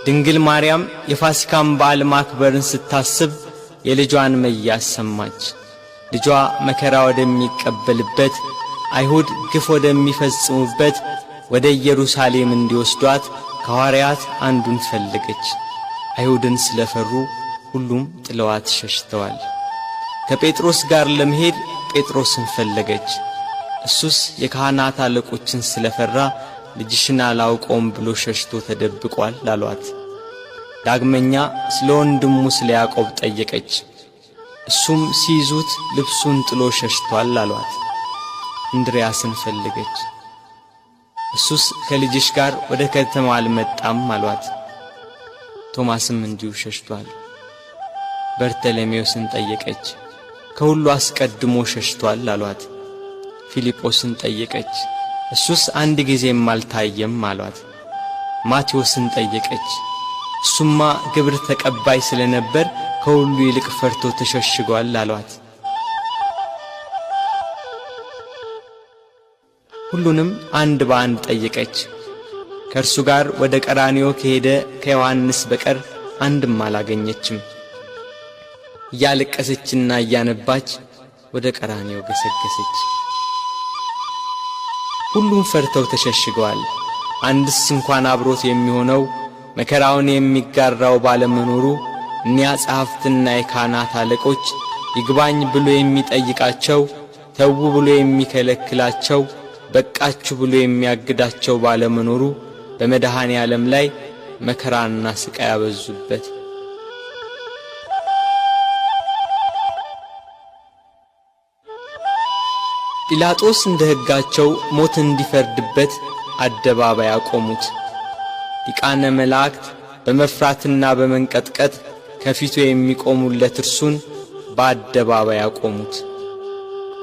ድንግል ማርያም የፋሲካን በዓል ማክበርን ስታስብ የልጇን መያዝ ሰማች። ልጇ መከራ ወደሚቀበልበት አይሁድ ግፍ ወደሚፈጽሙበት ወደ ኢየሩሳሌም እንዲወስዷት ከሐዋርያት አንዱን ፈለገች። አይሁድን ስለፈሩ ሁሉም ጥለዋት ሸሽተዋል። ከጴጥሮስ ጋር ለመሄድ ጴጥሮስን ፈለገች። እሱስ የካህናት አለቆችን ስለፈራ ልጅሽን አላውቀውም ብሎ ሸሽቶ ተደብቋል አሏት። ዳግመኛ ስለ ወንድሙ ስለ ያዕቆብ ጠየቀች። እሱም ሲይዙት ልብሱን ጥሎ ሸሽቷል አሏት። እንድርያስን ፈለገች። እሱስ ከልጅሽ ጋር ወደ ከተማ አልመጣም አሏት። ቶማስም እንዲሁ ሸሽቷል። በርተሎሜዎስን ጠየቀች። ከሁሉ አስቀድሞ ሸሽቷል አሏት። ፊልጶስን ጠየቀች። እሱስ አንድ ጊዜም አልታየም አሏት። ማቴዎስን ጠየቀች። እሱማ ግብር ተቀባይ ስለነበር ከሁሉ ይልቅ ፈርቶ ተሸሽጓል አሏት። ሁሉንም አንድ በአንድ ጠየቀች። ከእርሱ ጋር ወደ ቀራንዮ ከሄደ ከዮሐንስ በቀር አንድም አላገኘችም። እያለቀሰችና እያነባች ወደ ቀራንዮ ገሰገሰች። ሁሉም ፈርተው ተሸሽገዋል። አንድስ እንኳን አብሮት የሚሆነው መከራውን የሚጋራው ባለመኖሩ እኒያ ጸሐፍትና የካህናት አለቆች ይግባኝ ብሎ የሚጠይቃቸው፣ ተዉ ብሎ የሚከለክላቸው፣ በቃችሁ ብሎ የሚያግዳቸው ባለመኖሩ በመድኃኔ ዓለም ላይ መከራና ስቃይ ያበዙበት። ጲላጦስ እንደ ሕጋቸው ሞት እንዲፈርድበት አደባባይ አቆሙት። ሊቃነ መላእክት በመፍራትና በመንቀጥቀጥ ከፊቱ የሚቆሙለት እርሱን በአደባባይ አቆሙት።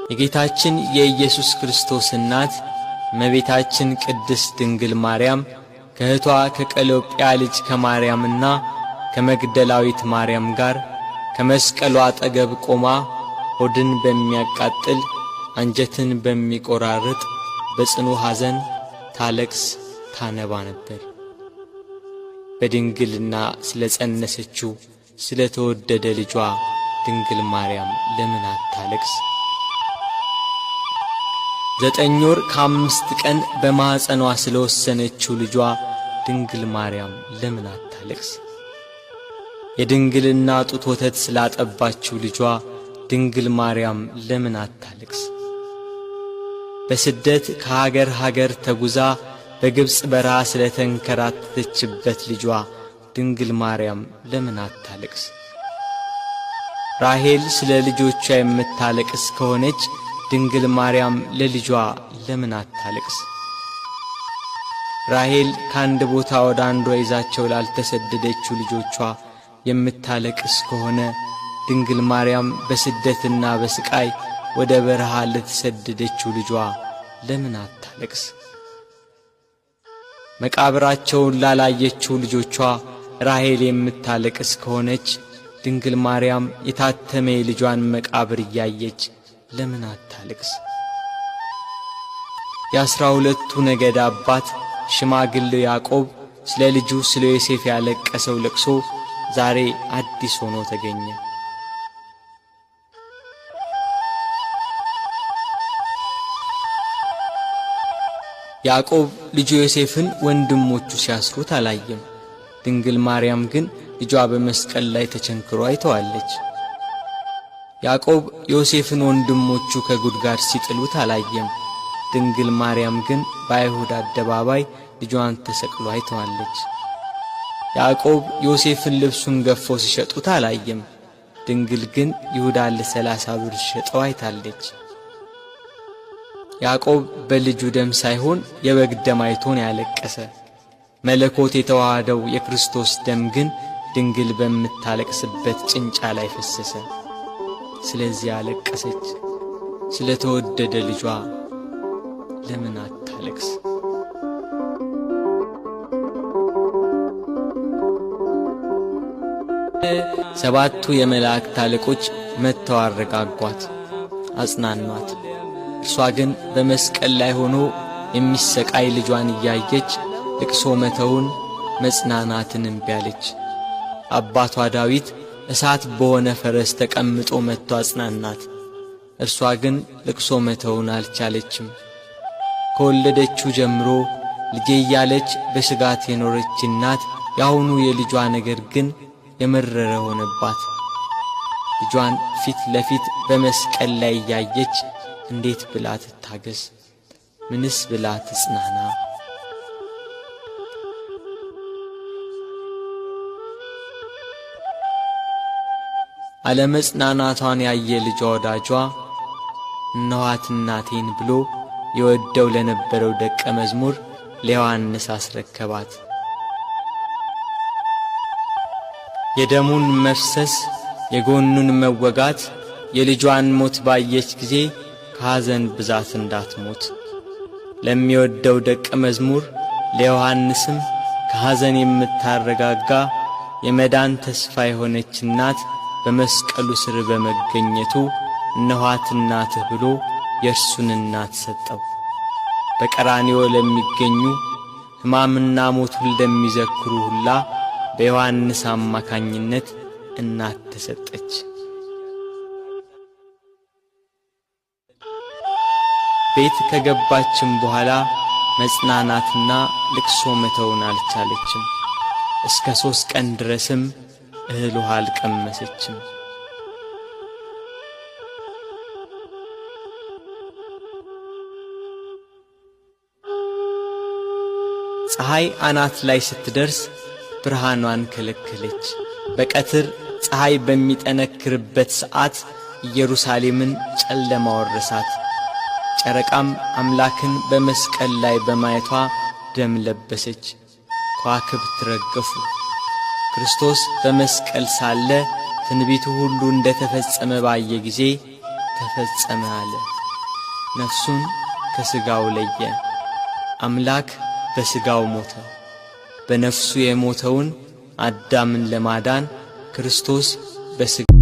የጌታችን የኢየሱስ ክርስቶስ እናት እመቤታችን ቅድስት ድንግል ማርያም ከእህቷ ከቀሎጵያ ልጅ ከማርያምና ከመግደላዊት ማርያም ጋር ከመስቀሉ አጠገብ ቆማ ሆድን በሚያቃጥል አንጀትን በሚቆራርጥ በጽኑ ሐዘን ታለቅስ ታነባ ነበር። በድንግልና ስለ ጸነሰችው ስለ ተወደደ ልጇ ድንግል ማርያም ለምን አታለቅስ? 9 ወር ከ5 ቀን በማኅፀኗ ስለ ወሰነችው ልጇ ድንግል ማርያም ለምን አታለቅስ? የድንግልና ጡት ወተት ስላጠባችው ልጇ ድንግል ማርያም ለምን አታለቅስ? በስደት ከሀገር ሀገር ተጉዛ በግብፅ በረሃ ስለ ተንከራተተችበት ልጇ ድንግል ማርያም ለምን አታለቅስ? ራሔል ስለ ልጆቿ የምታለቅስ ከሆነች ድንግል ማርያም ለልጇ ለምን አታለቅስ? ራሔል ከአንድ ቦታ ወደ አንዷ ይዛቸው ላልተሰደደችው ልጆቿ የምታለቅስ ከሆነ ድንግል ማርያም በስደትና በስቃይ ወደ በረሃ ለተሰደደችው ልጇ ለምን አታለቅስ? መቃብራቸውን ላላየችው ልጆቿ ራሔል የምታለቅስ ከሆነች ድንግል ማርያም የታተመ የልጇን መቃብር እያየች ለምን አታለቅስ? የ12ቱ ነገድ አባት ሽማግሌው ያዕቆብ ስለ ልጁ ስለ ዮሴፍ ያለቀሰው ለቅሶ ዛሬ አዲስ ሆኖ ተገኘ። ያዕቆብ ልጁ ዮሴፍን ወንድሞቹ ሲያስሩት አላየም። ድንግል ማርያም ግን ልጇ በመስቀል ላይ ተቸንክሮ አይተዋለች። ያዕቆብ ዮሴፍን ወንድሞቹ ከጉድጓድ ሲጥሉት አላየም። ድንግል ማርያም ግን በአይሁድ አደባባይ ልጇን ተሰቅሎ አይተዋለች። ያዕቆብ ዮሴፍን ልብሱን ገፈው ሲሸጡት አላየም። ድንግል ግን ይሁዳን ለ30 ብር ሸጠው አይታለች። ያዕቆብ በልጁ ደም ሳይሆን የበግ ደም አይቶን ያለቀሰ። መለኮት የተዋሃደው የክርስቶስ ደም ግን ድንግል በምታለቅስበት ጭንጫ ላይ ፈሰሰ። ስለዚህ አለቀሰች። ስለ ተወደደ ልጇ ለምን አታለቅስ? ሰባቱ የመላእክት አለቆች መጥተው አረጋጓት፣ አጽናኗት። እርሷ ግን በመስቀል ላይ ሆኖ የሚሰቃይ ልጇን እያየች ልቅሶ መተውን መጽናናትን እምቢ አለች። አባቷ ዳዊት እሳት በሆነ ፈረስ ተቀምጦ መጥቶ አጽናናት። እርሷ ግን ልቅሶ መተውን አልቻለችም። ከወለደችው ጀምሮ ልጄ እያለች በስጋት የኖረች እናት ያሁኑ የልጇ ነገር ግን የመረረ ሆነባት። ልጇን ፊት ለፊት በመስቀል ላይ እያየች እንዴት ብላ ትታገስ? ምንስ ብላ ትጽናና? አለመጽናናቷን ያየ ልጇ ወዳጇ እነኋት እናቴን ብሎ የወደው ለነበረው ደቀ መዝሙር ለዮሐንስ አስረከባት። የደሙን መፍሰስ የጎኑን መወጋት የልጇን ሞት ባየች ጊዜ ከሐዘን ብዛት እንዳትሞት ለሚወደው ደቀ መዝሙር ለዮሐንስም ከሐዘን የምታረጋጋ የመዳን ተስፋ የሆነች እናት በመስቀሉ ስር በመገኘቱ እነኋት እናትህ ብሎ የእርሱን እናት ሰጠው። በቀራንዮ ለሚገኙ ሕማምና ሞቱን ለሚዘክሩ ሁላ በዮሐንስ አማካኝነት እናት ተሰጠች። ቤት ከገባችም በኋላ መጽናናትና ልቅሶ መተውን አልቻለችም። እስከ 3 ቀን ድረስም እህል ውሃ አልቀመሰችም። ፀሐይ አናት ላይ ስትደርስ ብርሃኗን ከለከለች። በቀትር ፀሐይ በሚጠነክርበት ሰዓት ኢየሩሳሌምን ጨለማ ወረሳት። ጨረቃም አምላክን በመስቀል ላይ በማየቷ ደም ለበሰች። ከዋክብት ረገፉ። ክርስቶስ በመስቀል ሳለ ትንቢቱ ሁሉ እንደ ተፈጸመ ባየ ጊዜ ተፈጸመ አለ። ነፍሱን ከሥጋው ለየ። አምላክ በሥጋው ሞተ። በነፍሱ የሞተውን አዳምን ለማዳን ክርስቶስ በሥጋ